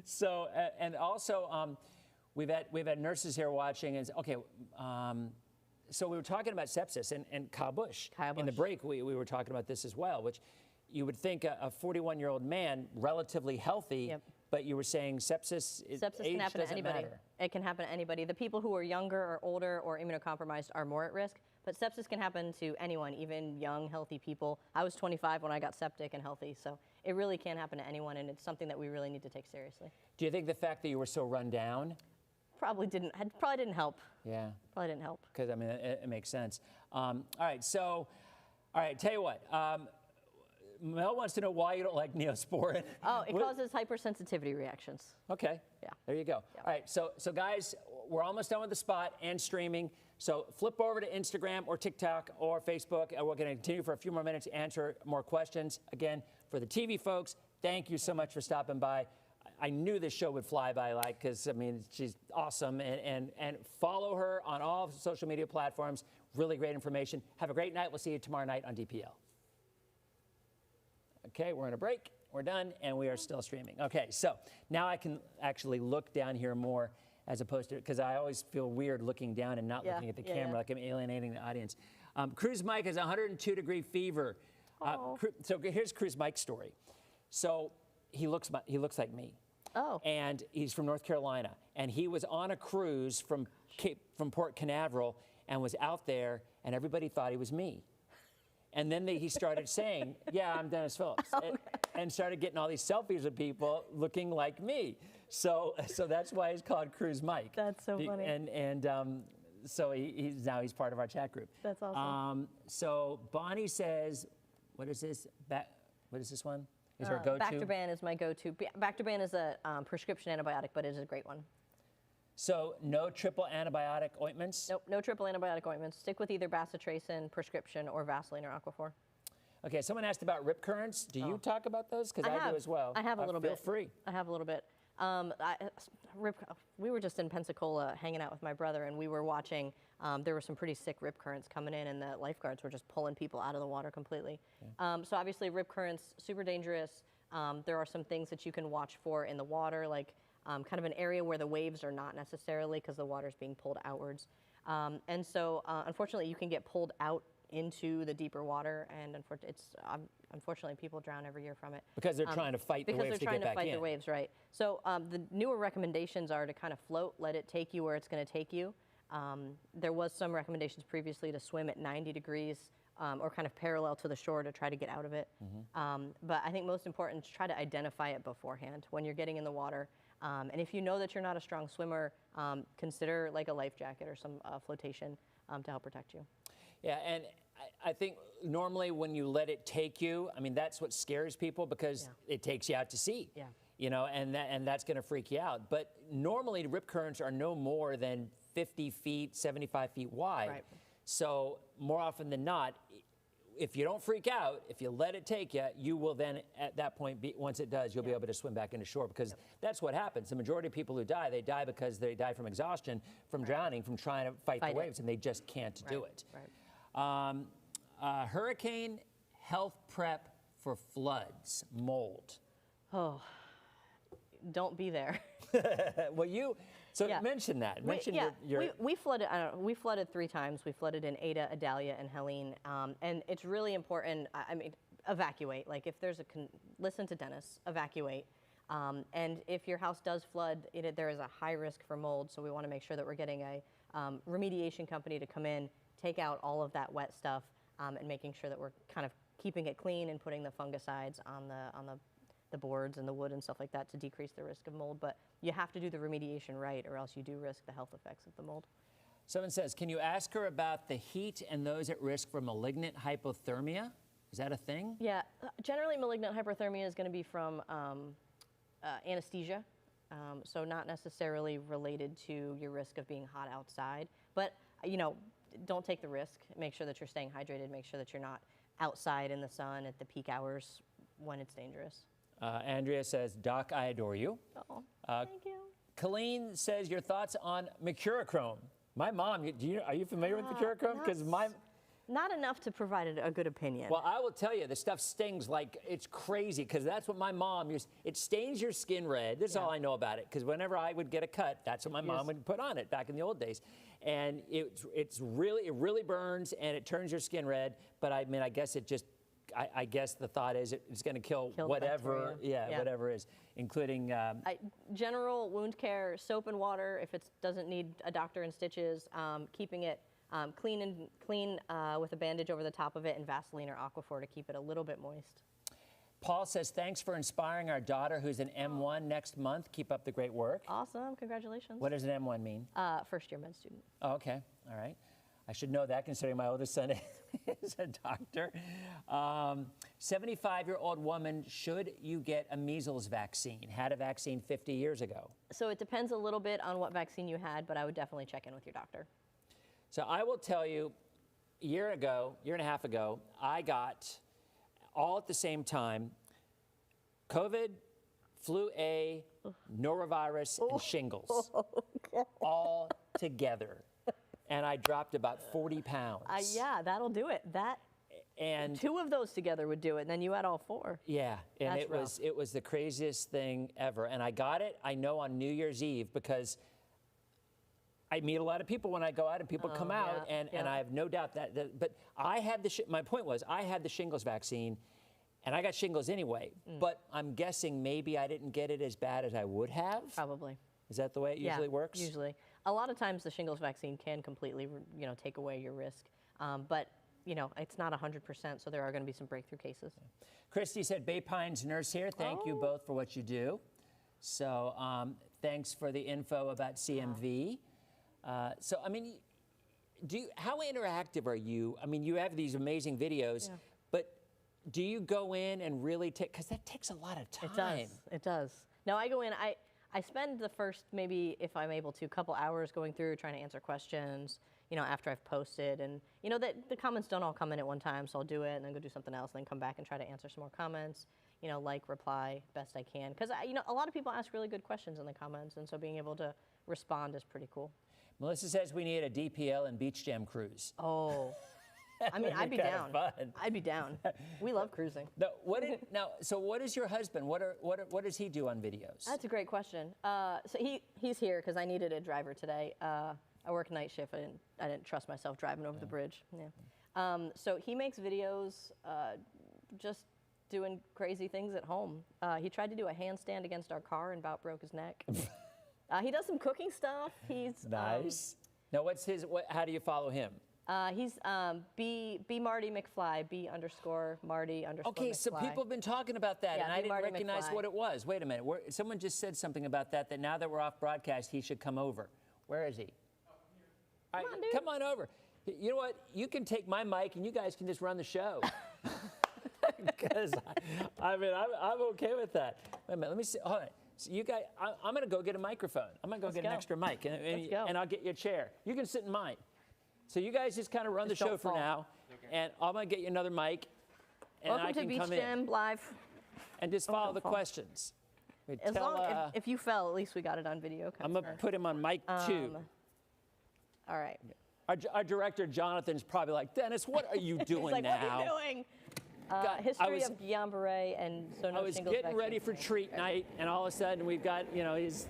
Speaker 3: So, and also, we've had nurses here watching. So we were talking about sepsis and Kyle Busch. In the break, we were talking about this as well, which you would think a 41-year-old man, relatively healthy, but you were saying sepsis
Speaker 4: can happen to anybody.
Speaker 3: Matter.
Speaker 4: It can happen to anybody. The people who are younger or older or immunocompromised are more at risk, but sepsis can happen to anyone, even young, healthy people. I was 25 when I got septic and healthy, so it really can happen to anyone, and it's something that we really need to take seriously.
Speaker 3: Do you think the fact that you were so run down?
Speaker 4: Probably didn't help.
Speaker 3: Yeah.
Speaker 4: Probably didn't help.
Speaker 3: Because, I mean, it makes sense. All right, tell you what. Mel wants to know why you don't like Neosporin.
Speaker 4: Oh, it causes hypersensitivity reactions.
Speaker 3: Okay.
Speaker 4: Yeah.
Speaker 3: There you go. Yeah. All right, so guys, we're almost done with the spot and streaming. So flip over to Instagram or TikTok or Facebook, and we're going to continue for a few more minutes to answer more questions. Again, for the TV folks, thank you so much for stopping by. I knew this show would fly by, because, I mean, she's awesome. And follow her on all social media platforms. Really great information. Have a great night. We'll see you tomorrow night on DPL. Okay, we're on a break. We're done, and we are still streaming. Okay, so now I can actually look down here more as opposed to, because I always feel weird looking down and not looking at the camera, like I'm alienating the audience. Cruise Mike has 102-degree fever. So here's Cruise Mike's story. So he looks like me.
Speaker 4: Oh.
Speaker 3: And he's from North Carolina. And he was on a cruise from Port Canaveral and was out there, and everybody thought he was me. And then he started saying, yeah, I'm Dennis Phillips, and started getting all these selfies of people looking like me. So that's why he's called Cruise Mike.
Speaker 4: That's so funny.
Speaker 3: So he's part of our chat group.
Speaker 4: That's awesome.
Speaker 3: So Bonnie says, what is this? What is this one? Is her go-to?
Speaker 4: Bactroban is my go-to. Bactroban is a prescription antibiotic, but it is a great one.
Speaker 3: So no triple antibiotic ointments?
Speaker 4: Nope, no triple antibiotic ointments. Stick with either bacitracin, prescription, or Vaseline or Aquaphor.
Speaker 3: Okay, someone asked about rip currents. Do you talk about those? Because I do as well.
Speaker 4: I have a little bit.
Speaker 3: Feel free.
Speaker 4: I have a little bit. We were just in Pensacola hanging out with my brother, and we were watching. There were some pretty sick rip currents coming in, and the lifeguards were just pulling people out of the water completely. Yeah. So obviously, rip currents, super dangerous. There are some things that you can watch for in the water, like kind of an area where the waves are not necessarily, because the water's being pulled outwards. And so, unfortunately, you can get pulled out into the deeper water, and unfortunately people drown every year from it.
Speaker 3: Because they're trying to fight the waves to get back in. Because they're trying to fight the waves,
Speaker 4: right. So the newer recommendations are to kind of float, let it take you where it's going to take you. There was some recommendations previously to swim at 90 degrees or kind of parallel to the shore to try to get out of it. But I think most important is try to identify it beforehand when you're getting in the water. And if you know that you're not a strong swimmer, consider like a life jacket or some flotation to help protect you.
Speaker 3: Yeah, and I think normally when you let it take you, I mean, that's what scares people, because it takes you out to sea.
Speaker 4: Yeah.
Speaker 3: You know, and that's going to freak you out. But normally rip currents are no more than 50 feet, 75 feet wide.
Speaker 4: Right.
Speaker 3: So more often than not, if you don't freak out, if you let it take you, you will then, at that point, once it does, you'll be able to swim back into shore, because that's what happens. The majority of people who die, they die because they die from exhaustion, from drowning, from trying to fight the waves, and they just can't do it. Hurricane health prep for floods, mold.
Speaker 4: Oh, don't be there.
Speaker 3: Well, mention that.
Speaker 4: We flooded. We flooded 3 times. We flooded in Ada, Adalia, and Helene. And it's really important. I mean, evacuate. Like if there's listen to Dennis. Evacuate. And if your house does flood, there is a high risk for mold. So we want to make sure that we're getting a remediation company to come in, take out all of that wet stuff, and making sure that we're kind of keeping it clean and putting the fungicides on the boards and the wood and stuff like that to decrease the risk of mold. But you have to do the remediation right, or else you do risk the health effects of the mold.
Speaker 3: Someone says, can you ask her about the heat and those at risk for malignant hypothermia? Is that a thing?
Speaker 4: Yeah, generally malignant hypothermia is going to be from anesthesia, so not necessarily related to your risk of being hot outside. But, don't take the risk. Make sure that you're staying hydrated. Make sure that you're not outside in the sun at the peak hours when it's dangerous.
Speaker 3: Andrea says, Doc, I adore you.
Speaker 4: Oh, thank you.
Speaker 3: Colleen says, your thoughts on mercurochrome. My mom, are you familiar with mercurochrome? Because
Speaker 4: not enough to provide a good opinion.
Speaker 3: Well, I will tell you, the stuff stings like it's crazy, because that's what my mom used. It stains your skin red. This is all I know about it, because whenever I would get a cut, that's what my mom would put on it back in the old days. And it really burns, and it turns your skin red. But I mean, I guess it just, I guess the thought is it's going to kill whatever, whatever is, including
Speaker 4: general wound care, soap and water. If it doesn't need a doctor and stitches, keeping it clean with a bandage over the top of it, and Vaseline or Aquaphor to keep it a little bit moist.
Speaker 3: Paul says, thanks for inspiring our daughter who's an M1 next month. Keep up the great work.
Speaker 4: Awesome, congratulations.
Speaker 3: What does an M1 mean?
Speaker 4: First year med student.
Speaker 3: Oh, okay, all right. I should know that, considering my oldest son is a doctor. 75-year-old woman, should you get a measles vaccine? Had a vaccine 50 years ago. So
Speaker 4: it depends a little bit on what vaccine you had, but I would definitely check in with your doctor.
Speaker 3: So I will tell you, a year and a half ago, I got, all at the same time, COVID, flu A, norovirus, and shingles, all together. And I dropped about 40 pounds.
Speaker 4: Yeah, that'll do it. And 2 of those together would do it, and then you had all 4.
Speaker 3: Yeah, and
Speaker 4: That's
Speaker 3: it was the craziest thing ever. And I got it, I know, on New Year's Eve, because I meet a lot of people when I go out, and people come out, and I have no doubt but I had my point was, I had the shingles vaccine, and I got shingles anyway, but I'm guessing maybe I didn't get it as bad as I would have.
Speaker 4: Probably.
Speaker 3: Is that the way it usually works?
Speaker 4: Usually. A lot of times the shingles vaccine can completely, take away your risk, but it's not 100%, so there are going to be some breakthrough cases.
Speaker 3: Christy said, Bay Pines nurse here. Thank you both for what you do. So thanks for the info about CMV. So, I mean, how interactive are you? I mean, you have these amazing videos, but do you go in and really take, because that takes a lot of time.
Speaker 4: It does. No, I go in, I spend the first, maybe if I'm able to, couple hours going through, trying to answer questions, after I've posted. And, that the comments don't all come in at one time, so I'll do it and then go do something else, and then come back and try to answer some more comments, reply best I can. Because, a lot of people ask really good questions in the comments, and so being able to respond is pretty cool.
Speaker 3: Melissa says we need a DPL and Beachgem cruise.
Speaker 4: Oh. I mean, I'd be down. I'd be down. We love cruising.
Speaker 3: So what is your husband? What does he do on videos?
Speaker 4: That's a great question. So he's here because I needed a driver today. I work night shift. I didn't trust myself driving over the bridge. Yeah. So he makes videos, just doing crazy things at home. He tried to do a handstand against our car and about broke his neck. He does some cooking stuff. He's
Speaker 3: nice. Now, how do you follow him?
Speaker 4: He's B Marty McFly, B_Marty_.
Speaker 3: Okay, so
Speaker 4: McFly.
Speaker 3: people have been talking about that, and I didn't
Speaker 4: Marty
Speaker 3: recognize
Speaker 4: McFly.
Speaker 3: what it was. Wait a minute. Someone just said something about that now that we're off broadcast, he should come over. Where is he? All right, come on over. You know what? You can take my mic, and you guys can just run the show. Because, I'm okay with that. Wait a minute. Let me see. All right. So you guys, I'm going to go get a microphone. I'm going to go get an extra mic, and I'll get you a chair. You can sit in mine. So you guys just kind of run the show for now, and I'm going to get you another mic, and
Speaker 4: Welcome
Speaker 3: I can
Speaker 4: to
Speaker 3: come in.
Speaker 4: Beachgem live.
Speaker 3: And just follow the questions.
Speaker 4: If you fell, at least we got it on video.
Speaker 3: I'm going to put him on mic 2.
Speaker 4: All right.
Speaker 3: Our director, Jonathan's probably like, Dennis, what are you doing
Speaker 4: He's like,
Speaker 3: now?
Speaker 4: what are you doing? History of Guillain-Barré and so no
Speaker 3: I was
Speaker 4: shingles
Speaker 3: getting
Speaker 4: vaccine.
Speaker 3: ready for treat night, and all of a sudden we've got, his...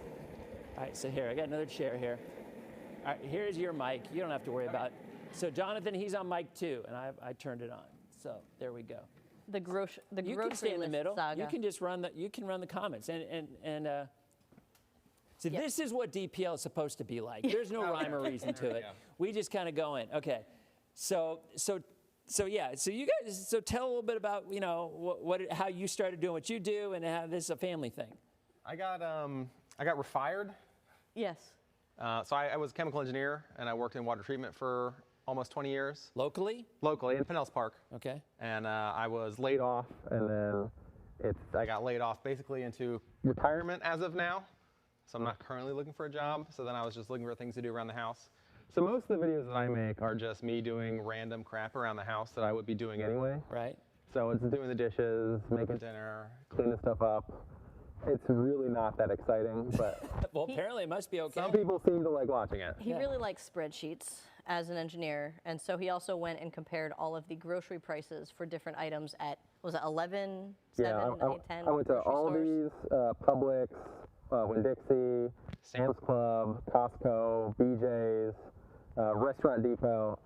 Speaker 3: All right, so here, I got another chair here. All right, here's your mic. You don't have to worry about it. So Jonathan, he's on mic 2, and I turned it on. So there we go.
Speaker 4: The grocery
Speaker 3: You can stay in the middle.
Speaker 4: Saga.
Speaker 3: You can just run the comments. So this is what DPL is supposed to be like. There's no rhyme or reason to it. We just kind of go in. Okay. So yeah. So you guys. So tell a little bit about how you started doing what you do, and how this is a family thing.
Speaker 5: I got refired.
Speaker 4: Yes.
Speaker 5: So I was a chemical engineer, and I worked in water treatment for almost 20 years.
Speaker 3: Locally?
Speaker 5: Locally in Pinellas Park.
Speaker 3: Okay.
Speaker 5: And I was laid off, and then I got laid off basically into retirement as of now. So I'm not currently looking for a job. So then I was just looking for things to do around the house. So most of the videos that I make are just me doing random crap around the house that I would be doing anyway.
Speaker 3: Right.
Speaker 5: So it's doing the dishes, making dinner, cleaning stuff up. It's really not that exciting, but
Speaker 3: well, apparently it must be okay.
Speaker 5: some people seem to like watching it.
Speaker 4: He really likes spreadsheets as an engineer, and so he also went and compared all of the grocery prices for different items at, was it 11, 7, 9, 10
Speaker 5: I went to
Speaker 4: grocery
Speaker 5: Aldi's, Publix, Winn-Dixie, Sam's Club, Costco, BJ's, Restaurant Depot.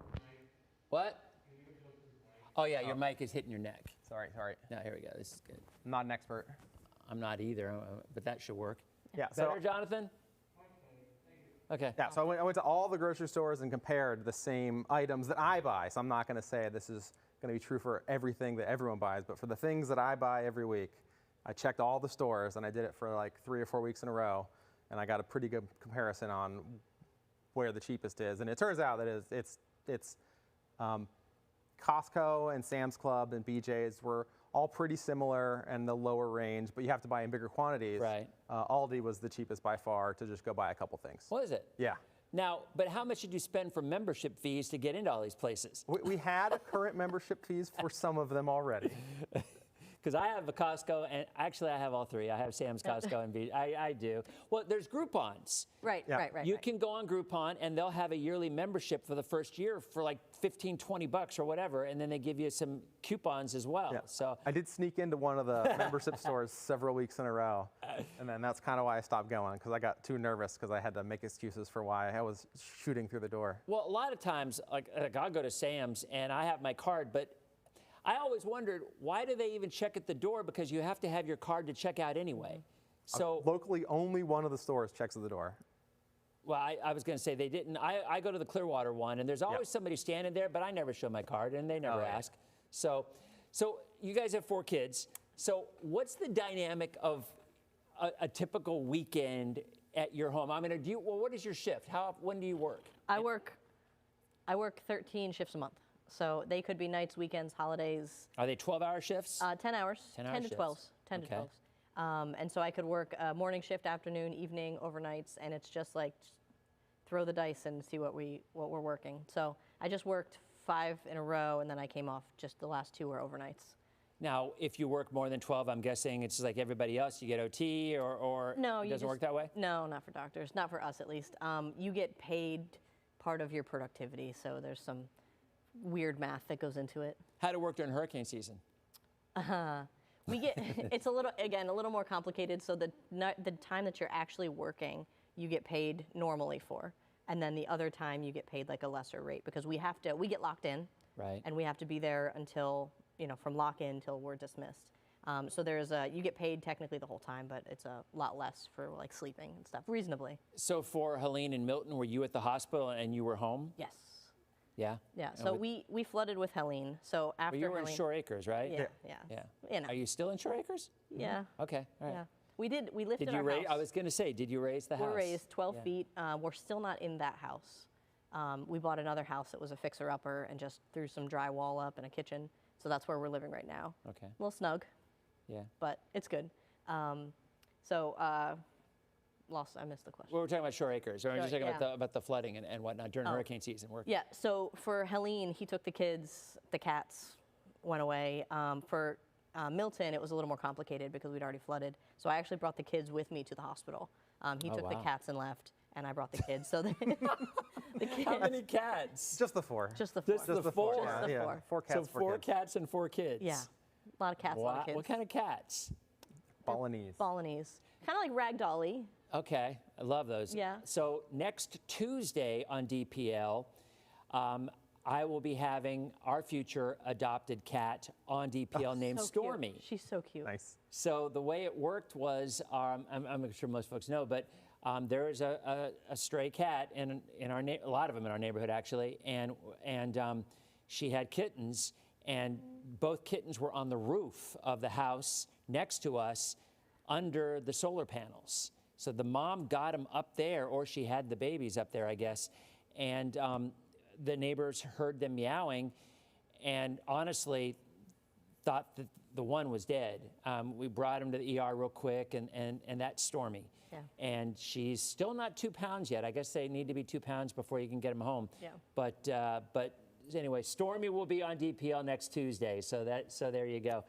Speaker 3: What? Oh yeah, your mic is hitting your neck.
Speaker 5: Sorry.
Speaker 3: Now here we go. This is good.
Speaker 5: I'm not an expert.
Speaker 3: I'm not either, but that should work.
Speaker 5: Yeah.
Speaker 3: Better, Jonathan? Okay.
Speaker 5: Yeah, so I went to all the grocery stores and compared the same items that I buy. So I'm not going to say this is going to be true for everything that everyone buys, but for the things that I buy every week, I checked all the stores, and I did it for like 3 or 4 weeks in a row, and I got a pretty good comparison on where the cheapest is. And it turns out that it's Costco and Sam's Club and BJ's were all pretty similar and the lower range, but you have to buy in bigger quantities.
Speaker 3: Right.
Speaker 5: Aldi was the cheapest by far to just go buy a couple things.
Speaker 3: Was it?
Speaker 5: Yeah.
Speaker 3: Now, but how much did you spend for membership fees to get into all these places?
Speaker 5: We had current membership fees for some of them already.
Speaker 3: Because I have a Costco, and actually I have all three. I have Sam's, Costco, and I do. Well, there's Groupons.
Speaker 4: Right,
Speaker 5: Yeah.
Speaker 4: right.
Speaker 3: You can go on Groupon, and they'll have a yearly membership for the first year for like 15, 20 bucks or whatever, and then they give you some coupons as well.
Speaker 5: Yeah.
Speaker 3: So
Speaker 5: I did sneak into one of the membership stores several weeks in a row, and then that's kind of why I stopped going, because I got too nervous because I had to make excuses for why I was shooting through the door.
Speaker 3: well, a lot of times, like I'll go to Sam's, and I have my card, but I always wondered, why do they even check at the door? Because you have to have your card to check out anyway. So,
Speaker 5: Locally, only one of the stores checks at the door.
Speaker 3: well, I was going to say they didn't. I go to the Clearwater one, and there's always somebody standing there, but I never show my card, and they never ask. So you guys have 4 kids. So what's the dynamic of a typical weekend at your home? I mean, what is your shift? When do you work?
Speaker 4: I work 13 shifts a month. So they could be nights, weekends, holidays.
Speaker 3: Are they 12-hour shifts?
Speaker 4: 10 hours.
Speaker 3: 10-hour
Speaker 4: 10 to
Speaker 3: shifts.
Speaker 4: 12. 10 to
Speaker 3: Okay.
Speaker 4: 12. And so I could work morning shift, afternoon, evening, overnights, and it's just like throw the dice and see what we're working. So I just worked 5 in a row, and then I came off. Just the last 2 were overnights.
Speaker 3: Now, if you work more than 12, I'm guessing it's like everybody else. You get OT, or
Speaker 4: No,
Speaker 3: it
Speaker 4: you
Speaker 3: doesn't work
Speaker 4: just-
Speaker 3: that way?
Speaker 4: No, not for doctors. Not for us, at least. You get paid part of your productivity, so there's some weird math that goes into it.
Speaker 3: How to work during hurricane season?
Speaker 4: We get it's a little more complicated. So the time that you're actually working, you get paid normally for, and then the other time you get paid like a lesser rate because we get locked in,
Speaker 3: Right.
Speaker 4: and we have to be there until from lock-in till we're dismissed. So you get paid technically the whole time, but it's a lot less for like sleeping and stuff, reasonably.
Speaker 3: So for Helene and Milton, were you at the hospital and you were home?
Speaker 4: Yes.
Speaker 3: Yeah?
Speaker 4: Yeah.
Speaker 3: And
Speaker 4: So
Speaker 3: with-
Speaker 4: we flooded with Helene. So after
Speaker 3: Well, you were in
Speaker 4: Helene,
Speaker 3: Shore Acres, right?
Speaker 4: yeah.
Speaker 3: Yeah. Are you still in Shore Acres?
Speaker 4: Yeah.
Speaker 3: Okay, all right.
Speaker 4: Yeah. We lifted
Speaker 3: Did you
Speaker 4: our
Speaker 3: raise?
Speaker 4: house.
Speaker 3: I was going to say, did you raise the house?
Speaker 4: We're raised 12
Speaker 3: Yeah.
Speaker 4: feet. We're still not in that house. We bought another house that was a fixer-upper and just threw some drywall up and a kitchen. So that's where we're living right now.
Speaker 3: Okay.
Speaker 4: A little snug,
Speaker 3: Yeah.
Speaker 4: but it's good. I missed the question.
Speaker 3: Well, we're talking about Shore Acres. Or we're just
Speaker 4: Sure,
Speaker 3: talking
Speaker 4: yeah.
Speaker 3: about the flooding and whatnot during hurricane season.
Speaker 4: Yeah, so for Helene, he took the kids, the cats went away. For Milton, it was a little more complicated because we'd already flooded. So I actually brought the kids with me to the hospital. He took the
Speaker 3: wow.
Speaker 4: cats and left, and I brought the kids. So the kids,
Speaker 3: How many cats?
Speaker 5: Just the 4.
Speaker 4: just the 4.
Speaker 3: Just the 4?
Speaker 4: Just
Speaker 5: Yeah,
Speaker 4: the
Speaker 5: yeah.
Speaker 4: 4.
Speaker 5: 4 cats,
Speaker 3: So
Speaker 5: 4
Speaker 3: 4
Speaker 5: kids.
Speaker 3: cats and 4 kids.
Speaker 4: Yeah, a lot of cats, a lot
Speaker 3: Wow.
Speaker 4: of kids.
Speaker 3: What kind of cats?
Speaker 5: Balinese.
Speaker 4: Balinese. Kind of like ragdolly.
Speaker 3: Okay, I love those.
Speaker 4: Yeah.
Speaker 3: So next Tuesday on DPL, I will be having our future adopted cat on DPL named
Speaker 4: So cute.
Speaker 3: Stormy.
Speaker 4: She's so cute.
Speaker 5: Nice.
Speaker 3: So the way it worked was, I'm sure most folks know, but there is a stray cat in our a lot of them in our neighborhood actually, and she had kittens, and both kittens were on the roof of the house next to us, under the solar panels. So the mom got them up there, or she had the babies up there, I guess, and the neighbors heard them meowing, and honestly thought that the one was dead. We brought him to the ER real quick, and that's Stormy.
Speaker 4: Yeah.
Speaker 3: And she's still not 2 pounds yet. I guess they need to be 2 pounds before you can get them home.
Speaker 4: Yeah.
Speaker 3: But anyway, Stormy will be on DPL next Tuesday. So there you go.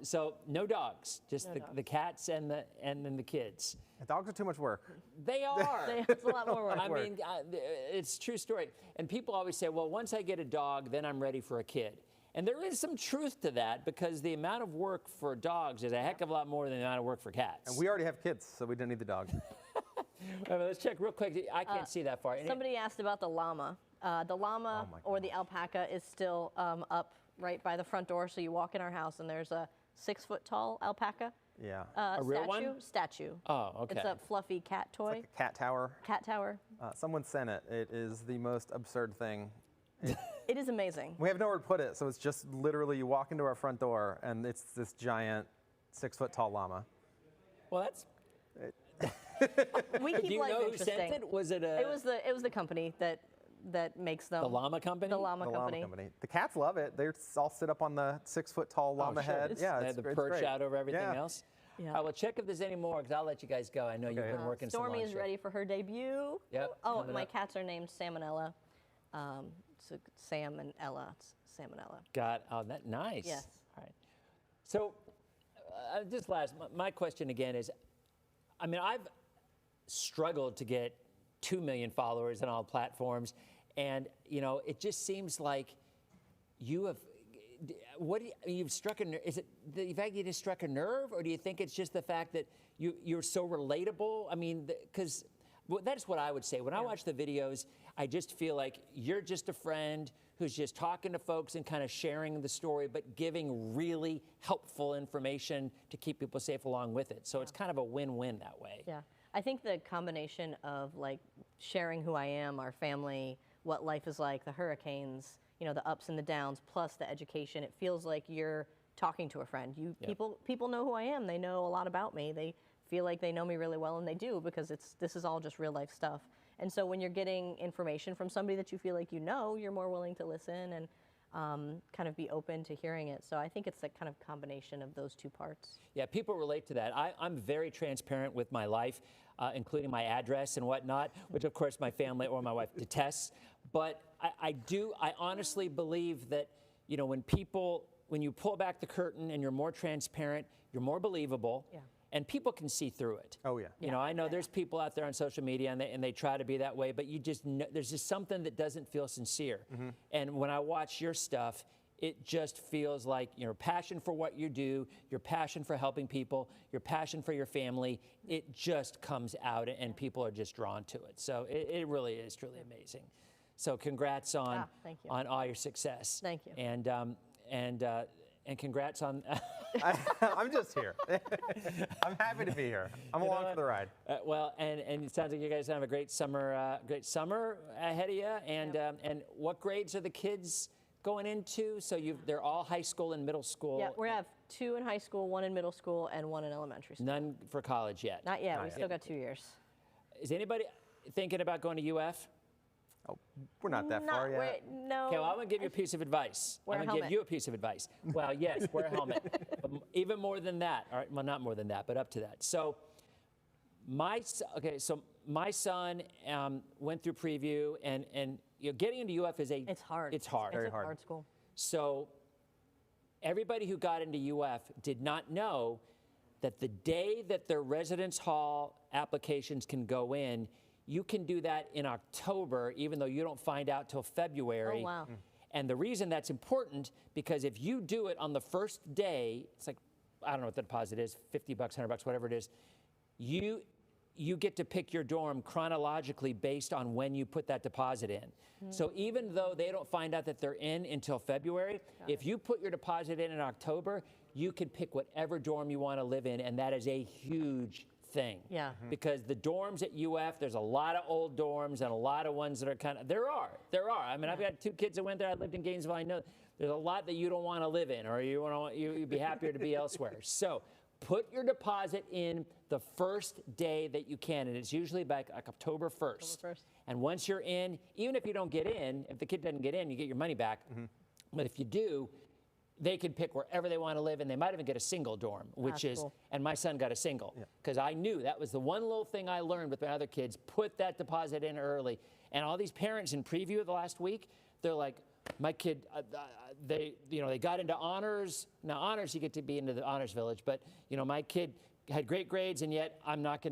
Speaker 3: So no dogs, just the cats and then the kids.
Speaker 5: Dogs are too much work.
Speaker 3: They are.
Speaker 4: It's a lot more work.
Speaker 3: I mean, it's a true story. And people always say, well, once I get a dog, then I'm ready for a kid. And there is some truth to that, because the amount of work for dogs is a heck of a lot more than the amount of work for cats.
Speaker 5: And we already have kids, so we didn't need the dog.
Speaker 3: Let's check real quick. I can't see that far.
Speaker 4: Somebody asked about the llama. The llama
Speaker 5: Oh my
Speaker 4: or the alpaca is still up right by the front door. So you walk in our house and there's a 6-foot tall alpaca.
Speaker 5: Yeah.
Speaker 3: A real
Speaker 4: statue.
Speaker 3: one?
Speaker 4: Statue.
Speaker 3: Oh, okay.
Speaker 4: It's a fluffy cat toy.
Speaker 5: Like a cat tower.
Speaker 4: Cat tower.
Speaker 5: Someone sent it. It is the most absurd thing.
Speaker 4: It is amazing.
Speaker 5: We have nowhere to put it, so it's just literally you walk into our front door and it's this giant 6-foot tall llama.
Speaker 3: Well, that's.
Speaker 4: We
Speaker 3: Do
Speaker 4: keep
Speaker 3: you
Speaker 4: life
Speaker 3: know who
Speaker 4: interesting.
Speaker 3: sent it? Was it a?
Speaker 4: It was the company that makes them.
Speaker 3: the llama company.
Speaker 4: The llama
Speaker 5: The
Speaker 4: company.
Speaker 5: llama company. The cats love it. They all sit up on the 6-foot tall llama
Speaker 3: sure.
Speaker 5: head. Yeah,
Speaker 3: They
Speaker 5: it's
Speaker 3: had the
Speaker 5: it's
Speaker 3: perch
Speaker 5: great.
Speaker 3: out over everything
Speaker 5: Yeah.
Speaker 3: else.
Speaker 4: Yeah.
Speaker 3: I will check if there's any more, because I'll let you guys go. I know you've
Speaker 5: Okay.
Speaker 3: been working so long.
Speaker 4: Stormy is
Speaker 3: Chef.
Speaker 4: ready for her debut.
Speaker 3: Yep,
Speaker 4: Oh,
Speaker 3: coming
Speaker 4: my
Speaker 3: up.
Speaker 4: cats are named Sam and Ella. So Sam and Ella. It's Sam and Ella.
Speaker 3: Got that nice.
Speaker 4: Yes.
Speaker 3: All right. So just my question again is, I mean, I've struggled to get 2 million followers on all platforms, and you know, it just seems like you have. You've struck a nerve? Is it the fact you just struck a nerve, or do you think it's just the fact that you're so relatable? I mean, because that's what I would say when I watch the videos. I just feel like you're just a friend who's just talking to folks and kind of sharing the story, but giving really helpful information to keep people safe along with it. So it's kind of a win-win that way.
Speaker 4: Yeah, I think the combination of like sharing who I am, our family, what life is like, the hurricanes, you know, the ups and the downs, plus the education, it feels like you're talking to a friend. People know who I am. They know a lot about me. They feel like they know me really well, and they do, because this is all just real life stuff. And so when you're getting information from somebody that you feel like you know, you're more willing to listen and kind of be open to hearing it. So I think it's a kind of combination of those two parts. Yeah,
Speaker 3: people relate to that. I'm very transparent with my life, including my address and whatnot, which of course my family or my wife detests. But I honestly believe that, you know, when you pull back the curtain and you're more transparent, you're more believable. Yeah. And people can see through it.
Speaker 5: Oh, yeah.
Speaker 3: You know, I know there's people out there on social media and they try to be that way, but you just know, there's just something that doesn't feel sincere. Mm-hmm. And when I watch your stuff, it just feels like your passion for what you do, your passion for helping people, your passion for your family, it just comes out and people are just drawn to it. So it really is truly amazing. So congrats on all your success.
Speaker 4: Thank you.
Speaker 3: And congrats on.
Speaker 5: I'm just here. I'm happy to be here. I'm along for the ride.
Speaker 3: Well, and it sounds like you guys have a great summer ahead of you. And what grades are the kids going into? So they're all high school and middle school.
Speaker 4: Yeah, we have 2 in high school, 1 in middle school, and 1 in elementary school.
Speaker 3: None for college yet.
Speaker 4: Not yet. We still got 2 years.
Speaker 3: Is anybody thinking about going to UF?
Speaker 5: Oh, we're not that far yet.
Speaker 4: No.
Speaker 3: Okay, well, I'm going to give you a piece of advice.
Speaker 4: Wear
Speaker 3: I'm going to give you a piece of advice. Well, yes, wear a helmet. But even more than that, all right, well, not more than that, but up to that. So my son went through preview, and you know, getting into UF is
Speaker 4: It's hard.
Speaker 3: It's hard.
Speaker 5: Very
Speaker 4: It's a hard school.
Speaker 3: So everybody who got into UF did not know that the day that their residence hall applications can go in, you can do that in October, even though you don't find out till February.
Speaker 4: Oh, wow.
Speaker 3: And the reason that's important, because if you do it on the first day, it's like, I don't know what the deposit is, $50, $100, whatever it is, you get to pick your dorm chronologically based on when you put that deposit in. So even though they don't find out that they're in until February, if you put your deposit in October, you can pick whatever dorm you want to live in, and that is a huge thing.
Speaker 4: Yeah.
Speaker 3: Because the dorms at UF, there's a lot of old dorms and a lot of ones that are kind of, there are. I mean, I've got 2 kids that went there. I lived in Gainesville. I know there's a lot that you don't want to live in, or you'd be happier to be elsewhere. So put your deposit in the first day that you can, and it's usually like October 1st. And once you're in, even if you don't get in, if the kid doesn't get in, you get your money back. But if you do, they can pick wherever they want to live, and they might even get a single dorm, which is, and my son got a single, because I knew that was the one little thing I learned with my other kids, put that deposit in early. And all these parents in preview of the last week, they're like, my kid, they got into honors. Now honors, you get to be into the honors village, but you know, my kid had great grades, and yet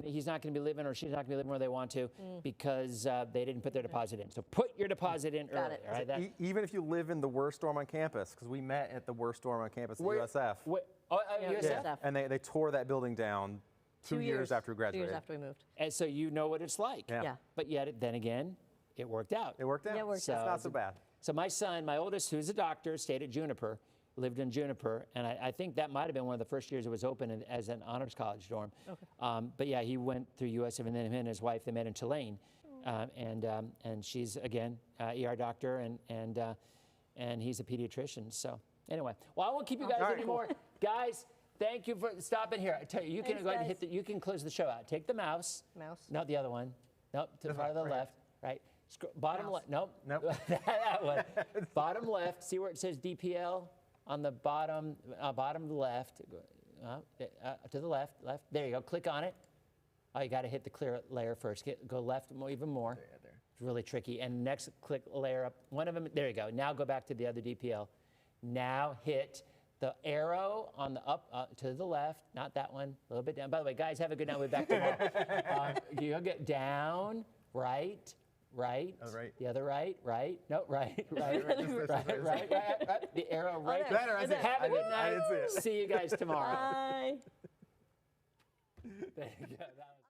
Speaker 3: he's not going to be living, or she's not going to be living where they want to, because they didn't put their deposit in. So put your deposit in early. All right?
Speaker 5: Even if you live in the worst dorm on campus, because we met at the worst dorm on campus at USF.
Speaker 3: USF?
Speaker 5: Yeah. And they tore that building down 2 years after we graduated.
Speaker 4: 2 years after we moved.
Speaker 3: And so you know what it's like.
Speaker 5: Yeah.
Speaker 3: But yet, then again, it worked out.
Speaker 5: It worked out.
Speaker 4: Yeah, it worked
Speaker 5: out. It's not so bad.
Speaker 3: So my son, my oldest, who's a doctor, stayed at Juniper, lived in Juniper, and I think that might have been one of the first years it was open as an honors college dorm. Okay. But yeah, he went through USF, and then him and his wife, they met in Tulane, and she's again ER doctor, and he's a pediatrician. So anyway, well, I won't keep you guys anymore. Guys, thank you for stopping here. I tell you, you can go ahead and you can close the show out. Take the mouse. Not the other one. Nope, to the far to the left. Right. Bottom left. Nope. That one. Bottom left. See where it says DPL? On the bottom left, to the left. There you go. Click on it. Oh, you got to hit the clear layer first. Go left even more. There. It's really tricky. And next, click layer up. One of them. There you go. Now go back to the other DPL. Now hit the arrow on the up to the left, not that one, a little bit down. By the way, guys, have a good night. We'll be back tomorrow. You'll get down, right, right.
Speaker 5: Other right.
Speaker 3: The other right, right. No, right, right, right. The arrow right.
Speaker 5: That or I said-
Speaker 3: Have a good night.
Speaker 5: I didn't see it.
Speaker 3: See you guys tomorrow.
Speaker 4: Bye.
Speaker 3: There you go. That was